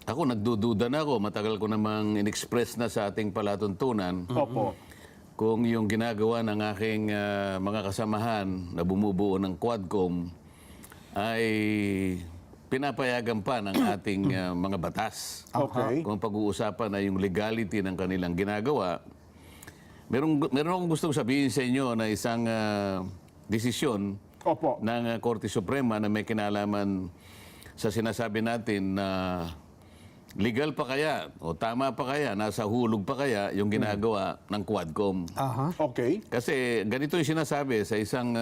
ako nagdududa na ako. Matagal ko namang in-express na sa ating palatuntunan Opo. kung yung ginagawa ng aking mga kasamahan na bumubuo ng Quadcom ay pinapayagan pa ng ating mga batas. Okay. Kung pag-uusapan na yung legality ng kanilang ginagawa, meron akong gustong sabihin sa inyo na isang desisyon Opo. ng Korte Suprema na may kinalaman sa sinasabi natin na legal pa kaya o tama pa kaya, nasa hulog pa kaya yung ginagawa ng Quadcom. Aha. Okay. Kasi ganito yung sinasabi sa isang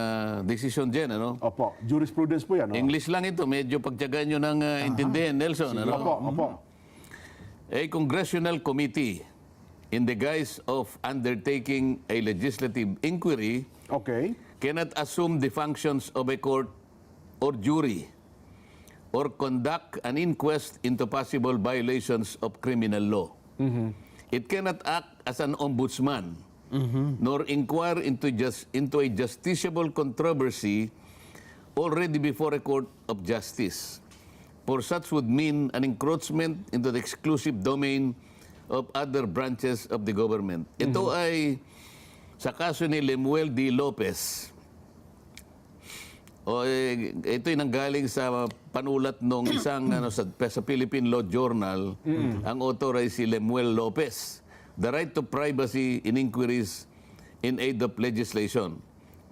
desisyon dyan, ano? Opo. Jurisprudence po yan. No? English lang ito, medyo pagtyagan nyo ng intindihin, Nelson. Ano? Opo. Opo. A congressional committee in the guise of undertaking a legislative inquiry Okay. cannot assume the functions of a court or jury or conduct an inquest into possible violations of criminal law. It cannot act as an ombudsman, nor inquire into a justiciable controversy already before a court of justice. For such would mean an encroachment into the exclusive domain of other branches of the government. Ito ay sa kaso ni Lemuel D. Lopez. Ito'y nanggaling sa panulat nung isang sa Philippine Law Journal. Ang author ay si Lemuel Lopez. The right to privacy in inquiries in aid of legislation.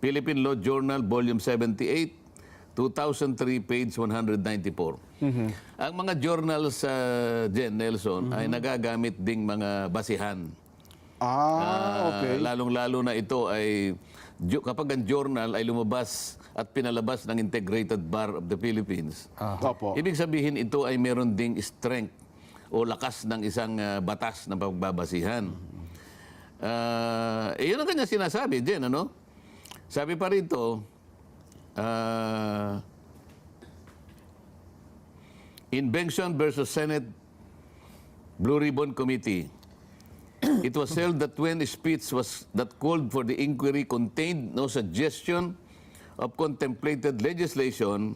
Philippine Law Journal, Volume 78, 2003, page 194. Ang mga journals sa Jen Nelson ay nagagamit ding mga basihan. Okay. Lalong-lalo na ito ay kapag ang journal ay lumabas at pinalabas ng Integrated Bar of the Philippines. Opo. Ibig sabihin ito ay meron ding strength o lakas ng isang batas na pagbabasihan. Yun ang kanya sinasabi, Jen, ano? Sabi pa rito, Invention versus Senate Blue Ribbon Committee. It was held that when a speech that called for the inquiry contained no suggestion of contemplated legislation,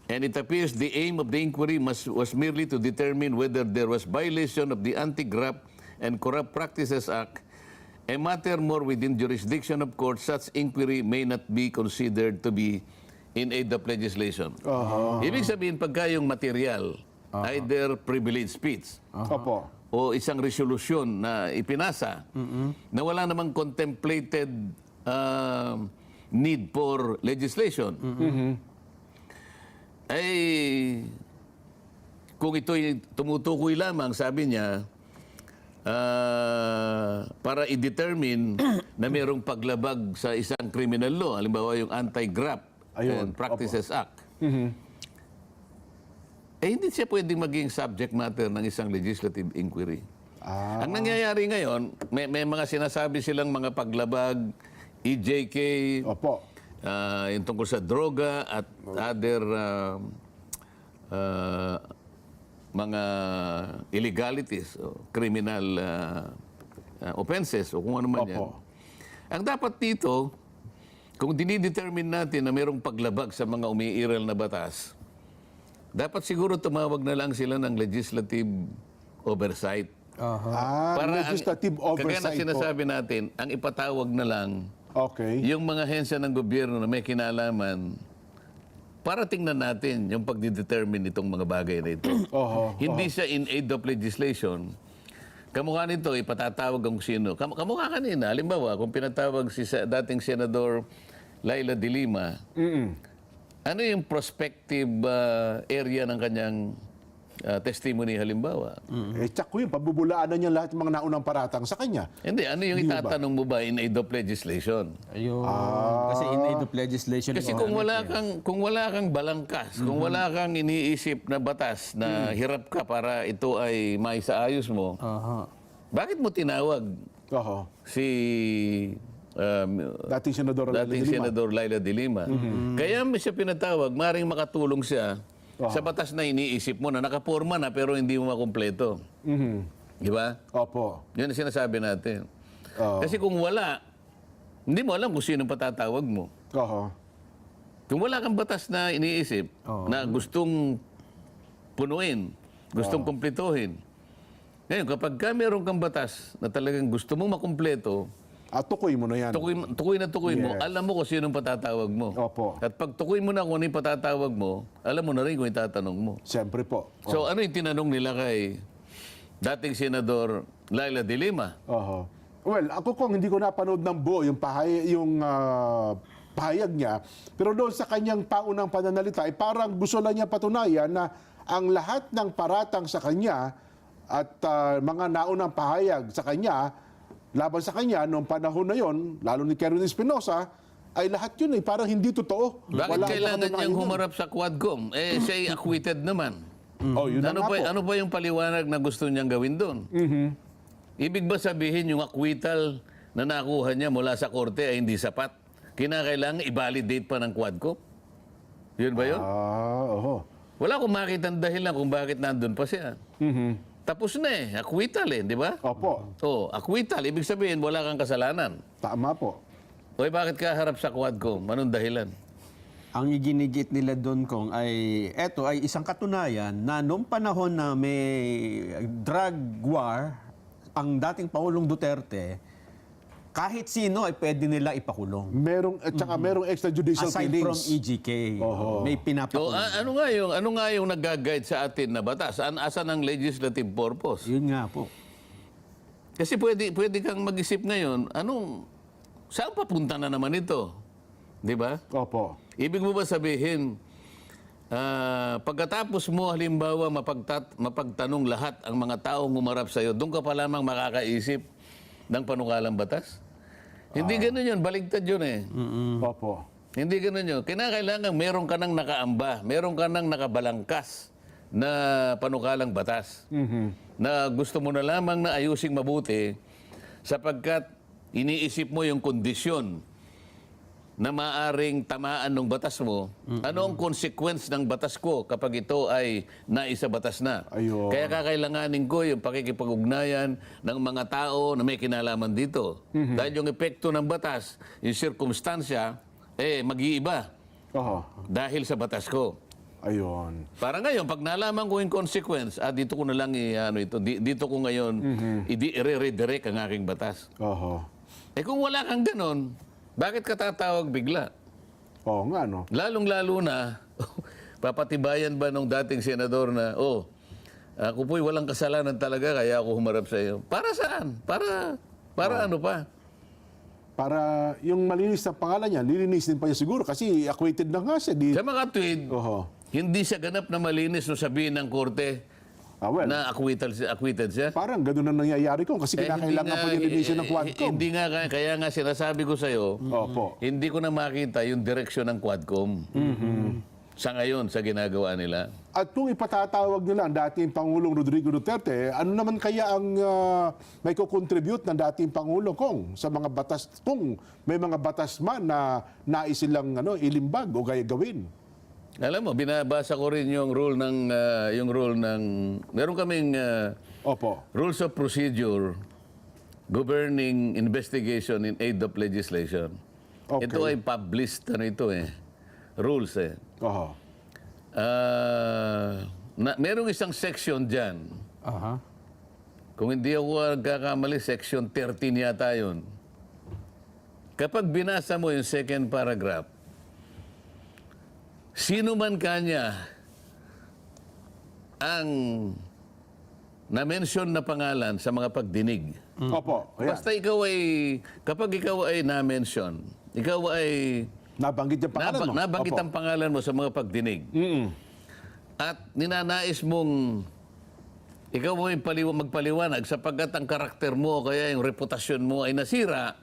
and it appears the aim of the inquiry was merely to determine whether there was violation of the Anti-Graft and Corrupt Practices Act, a matter more within jurisdiction of court, such inquiry may not be considered to be in aid of legislation. Ibig sabihin, pagka yung material, either privileged speech, Opo. o isang resolusyon na ipinasa na wala namang contemplated need for legislation, ay kung ito'y tumutukoy lamang, sabi niya, para i-determine na mayroong paglabag sa isang criminal law, halimbawa yung Anti-Graft and Practices Act, hindi siya pwedeng maging subject matter ng isang legislative inquiry. Ang nangyayari ngayon, may mga sinasabi silang mga paglabag, EJK, Opo. yung tungkol sa droga at other mga illegalities o criminal offenses o kung ano man yan. Opo. Ang dapat dito, kung dinidetermine natin na mayroong paglabag sa mga umiiral na batas, dapat siguro tumawag na lang sila ng legislative oversight. Legislative Kagaya na oversight sinasabi natin, ang ipatawag na lang Okay. yung mga hensya ng gobyerno na may kinalaman para tingnan natin yung pagdidetermine itong mga bagay na ito. Hindi siya in aid of legislation. Kamukha nito, ipatatawag ang sino. Kamukha kanina, halimbawa, kung pinatawag si dating Senador Laila de Lima, ano yung prospective area ng kanyang testimony halimbawa? Tsak ko yun, pabubulaanan niya lahat ng mga naunang paratang sa kanya. Hindi, ano yung itatanong mo ba in aid of legislation? Ayun. Kasi in aid of legislation. Kasi kung wala kang balangkas, kung wala kang iniisip na batas na hirap ka para ito ay maisaayos mo, bakit mo tinawag si Dating Senador Laila de Lima? Kaya siya pinatawag, maring makatulong siya sa batas na iniisip mo na nakaporma na pero hindi mo makumpleto. Di ba? Opo. Yun ang sinasabi natin. Kasi kung wala, hindi mo alam kung sino patatawag mo. Kung wala kang batas na iniisip na gustong punuin Gustong kumpletuhin. Ngayon, kapag ka meron kang batas na talagang gusto mong makumpleto, At tukoy mo na yan. tukoy na tukoy mo, Yes. alam mo kung sino patatawag mo. Opo. At pag tukoy mo na kung ano yung patatawag mo, alam mo na rin kung yung tatanong mo. Siyempre po. So ano yung tinanong nila kay dating Senador Laila de Lima? Oho. Well, ako kung hindi ko napanood ng buo yung pahayag niya, pero doon sa kanyang paunang pananalita, ay parang gusto lang niya patunayan na ang lahat ng paratang sa kanya at mga naunang pahayag sa kanya, laban sa kanya noong panahon na yon, lalo ni Kerwin Espinosa, ay lahat yun ay parang hindi totoo. Bakit Wala kailangan katunayan niyang yun. humarap sa Quadcom? Siya ay acquitted naman. Oh, yun na nga po. Ano ba yung paliwanag na gusto niyang gawin doon? Ibig ba sabihin yung acquittal na nakuha niya mula sa korte ay hindi sapat? Kinakailangan i-validate pa ng Quadcom? Yun ba yun? Oho. Wala akong makitang dahilan kung bakit nandun pa siya. Tapos na acquittal di ba? Opo. Acquittal. Ibig sabihin, wala kang kasalanan. Tama po. O bakit ka harap sa Quadcom? Anong dahilan? Ang iginigit nila doon kung ay eto ay isang katunayan na noong panahon na may drug war ang dating Pangulong Duterte, kahit sino ay pwede nila ipakulong. At saka merong extrajudicial Aside killings. from EJK, may So, pinapakulong. ano nga yung nag-guide sa atin na batas? Asan ang legislative purpose? Yun nga po. Kasi pwede kang mag-isip ngayon, saan papunta na naman ito? Di ba? Opo. Ibig mo ba sabihin, pagkatapos mo halimbawa mapagtanong lahat ang mga taong humarap sa iyo, doon ka pa lamang makakaisip ng panukalang batas? Hindi ganun yun, baligtad yun Opo. Hindi ganun yun. Kinakailangan meron ka nang nakaamba, meron ka nang nakabalangkas na panukalang batas na gusto mo na lamang na ayusing mabuti sapagkat iniisip mo yung kondisyon na maaring tamaan ng batas mo, ano ang consequence ng batas ko kapag ito ay naisa batas na. Ayun. Kaya kakailanganin ko yung pakikipag-ugnayan ng mga tao na may kinalaman dito. Dahil yung epekto ng batas, yung sirkumstansya, mag-iiba Oho. dahil sa batas ko. Ayun. Para ngayon, pag nalaman ko yung consequence, dito ko na lang dito ko ngayon i-redirect ang aking batas. Oho. Kung wala kang ganon, bakit ka tatawag bigla? Oo nga, no? Lalong-lalo na, papatibayan ba nung dating senador na, ako po'y walang kasalanan talaga kaya ako humarap sa iyo. Para saan? Para ano pa? Para yung malinis na pangalan niya, lilinisin pa niya siguro kasi acquitted na nga siya. Sa mga tweet, Oho. hindi siya ganap na malinis nung sabihin ng korte Well, na acquitted siya. parang ganun ang nangyayari ko kasi kinakailangan pa yung linisin ng Quadcom. Hindi nga, kaya nga sinasabi ko sa iyo, Opo. hindi ko na makita yung direksyon ng Quadcom. Sa ngayon, sa ginagawa nila. At kung ipatatawag nila ang dating Pangulong Rodrigo Duterte, ano naman kaya ang may kukontribute ng dating Pangulo kung sa mga batas, kung may mga batas man na nais silang ilimbag o gawin? Alam mo, binabasa ko rin yung rule ng meron kaming Opo. rules of procedure governing investigation in aid of legislation. Okay. Ito ay published rules Oho. merong isang section diyan. Aha. Kung hindi ako nagkakamali, section 13 yata yun. Kapag binasa mo yung second paragraph, sino man kanya ang na-mention na pangalan sa mga pagdinig. Opo. Ayan. Basta kapag ikaw ay na-mention, ikaw ay Nabanggit yung pangalan mo. nabanggit Opo. ang pangalan mo sa mga pagdinig. At ninanais mong ikaw mo magpaliwanag sapagkat ang karakter mo o kaya yung reputasyon mo ay nasira,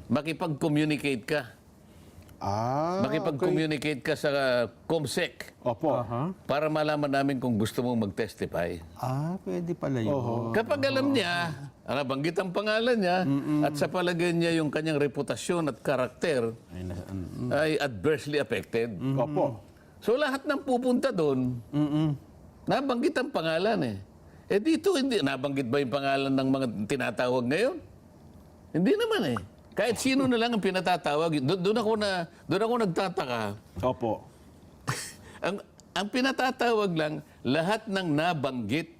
makipag-communicate ka. Makipag-communicate ka sa COMSEC Opo. para malaman namin kung gusto mong mag-testify. Pwede pala yun. Kapag alam niya, nabanggit ang pangalan niya, at sa palagay niya yung kanyang reputasyon at karakter ay adversely affected. Opo. So lahat ng pupunta doon, nabanggit ang pangalan dito, hindi. Nabanggit ba yung pangalan ng mga tinatawag ngayon? Hindi naman Kahit sino na lang ang pinatatawag, doon ako nagtataka. Opo. Ang pinatatawag lang, lahat ng nabanggit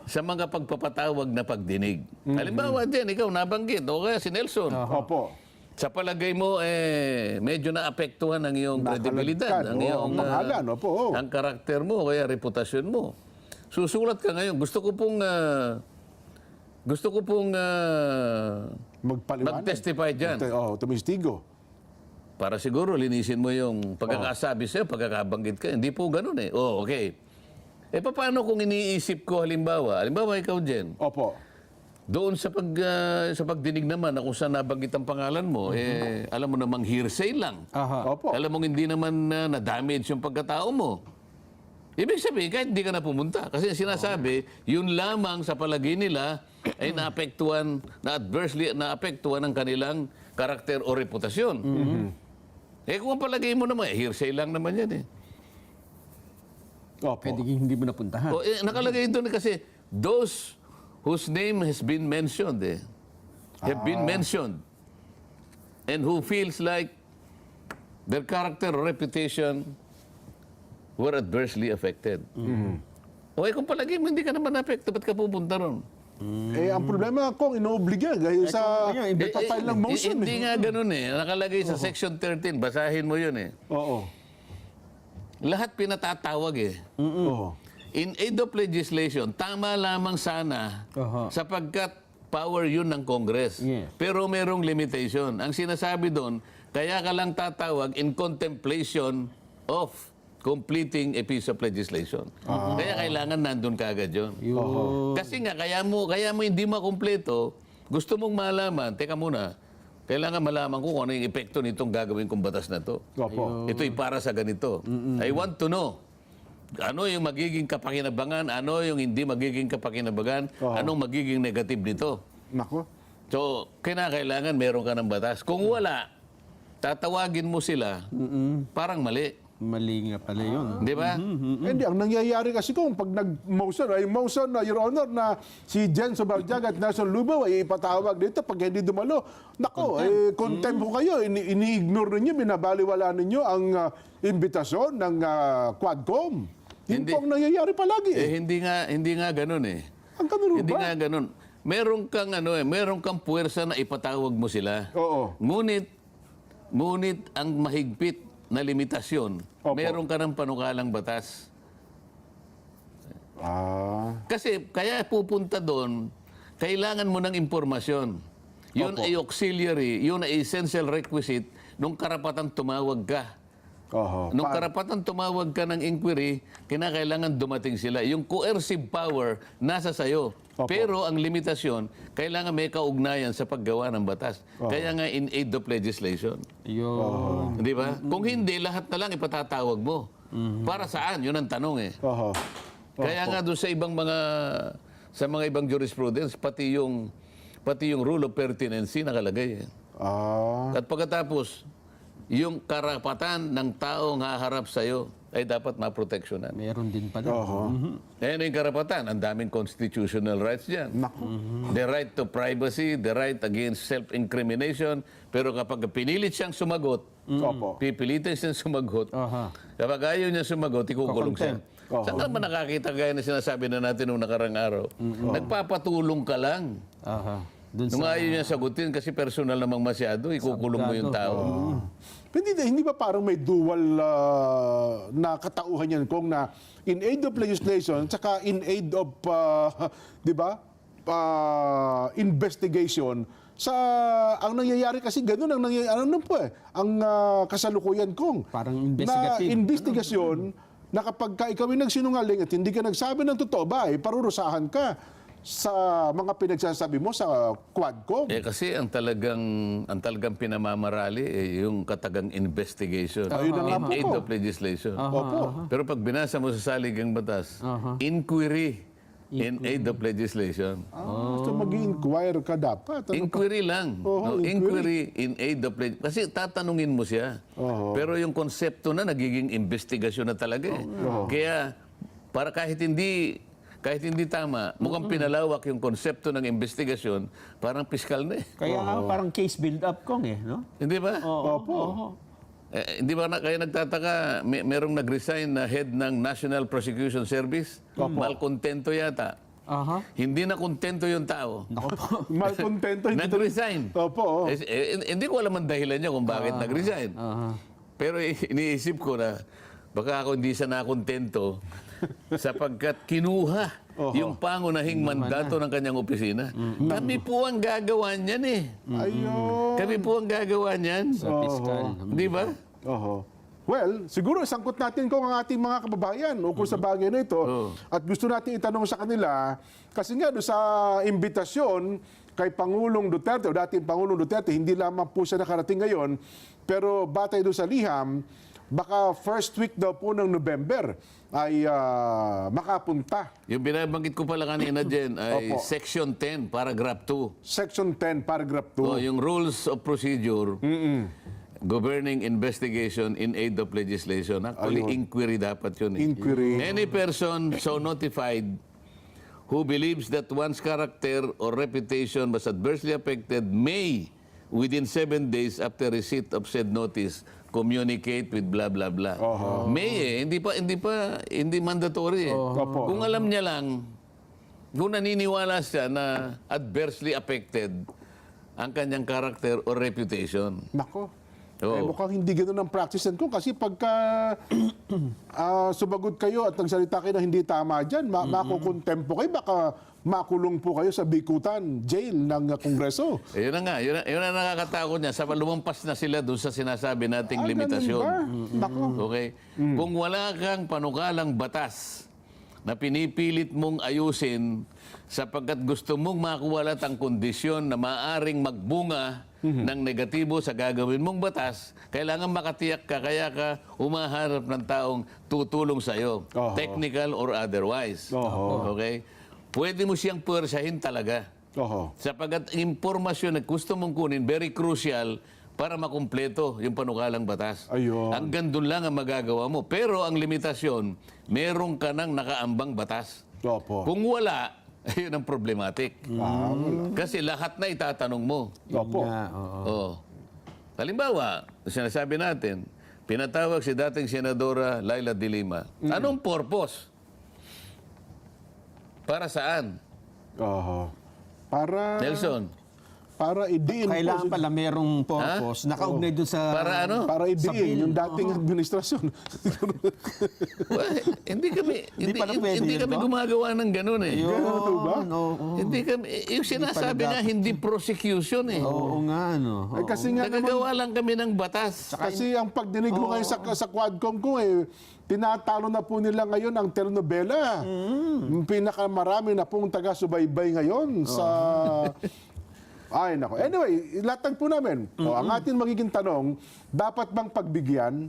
sa mga pagpapatawag na pagdinig. Halimbawa din, ikaw nabanggit, o kaya si Nelson. Opo. Sa palagay mo, medyo naapektuhan ang iyong kredibilidad, ang Oo, iyong pangalan, opo. ang karakter mo, o kaya reputasyon mo. Susulat ka ngayon. Gusto ko pong Magpaliwanag. mag-testify dyan. Tumistigo. Para siguro linisin mo yung pagkakasabi sa'yo, pagkakabanggit ka. Hindi po ganun eh. Oh, okay. Paano kung iniisip ko halimbawa ikaw, Jen, Opo. doon sa pagdinig naman na kung saan nabanggit ang pangalan mo, alam mo namang hearsay lang. Aha. Opo. Alam mong hindi naman na-damage yung pagkatao mo. Ibig sabihin, kahit hindi ka na pumunta. Kasi sinasabi, yun lamang sa palagay nila ay naapektuhan, na-adversely naapektuhan ng kanilang karakter o reputasyon. Kung ang palagay mo naman, hearsay lang naman yan eh. Opo. Pwede hindi mo napuntahan. Nakalagay doon kasi, those whose name has been mentioned, have been mentioned, and who feels like their character or reputation were adversely affected. Kung palagi mo hindi ka naman na-affected, ba't ka pupunta ron? Ang problema kung inoobliga gaya sa nagpapile ng motion. Hindi nga ganun eh. Nakalagay sa Section 13, basahin mo yun eh. Oo. Lahat pinatatawag eh. Oo. In aid of legislation, tama lamang sana sapagkat power yun ng Congress. Yes. Pero merong limitation. Ang sinasabi doon, kaya ka lang tatawag in contemplation of completing a piece of legislation. Kaya kailangan nandun ka agad yun. Kasi nga, kaya mo hindi makumpleto, gusto mong malaman, teka muna, kailangan malaman ko kung ano yung epekto nitong gagawin kong batas na to. Opo. Ito'y para sa ganito. I want to know. Ano yung magiging kapakinabangan, ano yung hindi magiging kapakinabangan, anong magiging negative nito. Nako. So, kailangan meron ka ng batas. Kung wala, tatawagin mo sila, parang mali. Mali nga pala yun. Di ba? Hindi, ang nangyayari kasi kung pag nag-motion, Your Honor, na si Jen Subarjag at Nelson Lubaw ay ipatawag dito pag hindi dumalo. Nako, contempt ko kayo. Ini-ignore ninyo, binabaliwala ninyo ang imbitasyon ng Quadcom. Yun po ang nangyayari palagi. Hindi nga ganun eh. Ang ganun Hindi ba? nga ganun. Meron kang puwersa na ipatawag mo sila. Oo. Ngunit ang mahigpit na limitasyon, Opo. meron ka ng panukalang batas. Kasi kaya pupunta doon, kailangan mo ng impormasyon. Yun ay auxiliary, yun ay essential requisite nung karapatan tumawag ka. Nung karapatan tumawag ka ng inquiry, kinakailangan dumating sila. Yung coercive power, nasa sayo. Opo. Pero ang limitasyon, kailangan may kaugnayan sa paggawa ng batas. Kaya nga in aid of legislation. Yun. Di ba? Kung hindi, lahat na lang ipatatawag mo. Para saan? Yun ang tanong eh. Kaya nga doon sa mga ibang jurisprudence, pati yung rule of pertinency nakalagay eh. At pagkatapos, yung karapatan ng taong haharap sa'yo ay dapat maproteksyonan. Meron din pala. Ayan yung karapatan. Ang daming constitutional rights dyan. The right to privacy, the right against self-incrimination. Pero kapag pinilit siyang sumagot, pipilitin siyang sumagot. Kapag ayaw niya sumagot, ikukulong siya. Saan ka naman nakakita gaya na sinasabi na natin noong nakarang araw? Nagpapatulong ka lang. Nung ayaw niya sagutin kasi personal namang masyado, ikukulong mo yung tao. Hindi ba parang may dual na katauhan yan kung na in aid of legislation saka in aid of di ba investigation sa ang nangyayari kasi ganun ang nangyayari ang kasalukuyan kong Parang na investigative. investigasyon na kapag ikaw ay nagsinungaling at hindi ka nagsabi ng totoo ba parurusahan ka sa mga pinagsasabi mo sa Quadcom. Kasi ang talagang pinamamarali yung katagang investigation. Ayun na nga In po aid po. of legislation. Opo. Pero pag binasa mo sa saligang batas, inquiry in aid of legislation. So mag-i-inquire ka dapat. Inquiry lang. Oo, Inquiry in aid of legislation. Kasi tatanungin mo siya. Pero yung konsepto na nagiging investigasyon na talaga eh. Kaya para kahit hindi tama, mukhang pinalawak yung konsepto ng investigasyon, parang piskal na eh. Kaya nga parang case build-up kong no? Hindi ba? Opo. Hindi ba kayo nagtataka, merong nag-resign na head ng National Prosecution Service? Malkontento yata. Aha. Hindi na kontento yung tao. Malkontento. Nag-resign. Opo. Hindi ko alam ang dahilan niya kung bakit nag-resign. Aha. Pero iniisip ko na baka ako hindi siya nakontento sapagkat kinuha yung pangunahing mandato ng kanyang opisina. Kami po ang gagawa niyan eh. Ayun. Kami po ang gagawa niyan. Sa piskal. Di ba? Oho. Well, siguro sangkot natin kung ang ating mga kababayan ukol sa bagay na ito. At gusto natin itanong sa kanila, kasi nga doon sa imbitasyon kay Pangulong Duterte, o dating Pangulong Duterte, hindi lamang po siya nakarating ngayon, pero batay doon sa liham, baka first week daw po ng November ay makapunta. Yung binabanggit ko pala kanina, Jen, ay Opo. Section 10, Paragraph 2. Section 10, paragraph 2. Yung Rules of Procedure governing investigation in aid of legislation. Actually, inquiry dapat yun. Inquiry. Any person so notified who believes that one's character or reputation was adversely affected may, within 7 days after receipt of said notice, communicate with blah blah blah. May hindi mandatory eh. Opo. Kung alam niya lang, kung naniniwala siya na adversely affected ang kanyang character or reputation. Nako. Oo. Mukhang hindi ganoon ang practice ko kasi pagka sumagot kayo at nagsalita kayo na hindi tama dyan, makukontempo kayo, baka makulong po kayo sa bikutan, jail ng Kongreso. Yun na nga, yun na nakakatakot niya. Sa lumampas na sila doon sa sinasabi nating limitasyon. Ganun ba? Nako. Okay? Kung wala kang panukalang batas na pinipilit mong ayusin sapagkat gusto mong makuwalat ang kondisyon na maaring magbunga ng negatibo sa gagawin mong batas, kailangan makatiyak ka, kaya ka umaharap ng taong tutulong sa iyo, technical or otherwise. Okay? Pwede mo siyang puwersahin talaga. Sapagkat ang impormasyon na gusto mong kunin, very crucial para makumpleto yung panukalang batas. Ayun. Hanggang doon lang ang magagawa mo. Pero ang limitasyon, meron ka ng nakaambang batas. Opo. Kung wala, ayun ang problematic. Kasi lahat na itatanong mo. Opo. Oh. Halimbawa, sinasabi natin, pinatawag si dating Senadora Laila de Lima. Anong purpose? Para saan? Para Nelson? idiin po. Kailangan pala merong purpose. Nakaugnay doon sa... Para ano? Para idiin yung dating administrasyon. Well, hindi pala pwede yun, kami no? gumagawa ng ganun eh. Ganun ba? Hindi kami, yung sinasabi nga, hindi prosecution eh. Oo nga, no. Ay, kasi nga naman, Nagagawa lang kami ng batas. kasi ang pagdinig mo ngayon sa Quadcom ko tinatalo na po nila ngayon ang telenovela. Yung pinakamarami na pong taga-subaybay ngayon sa... Ay, nako. Anyway, latag po namin. Ang ating magiging tanong, dapat bang pagbigyan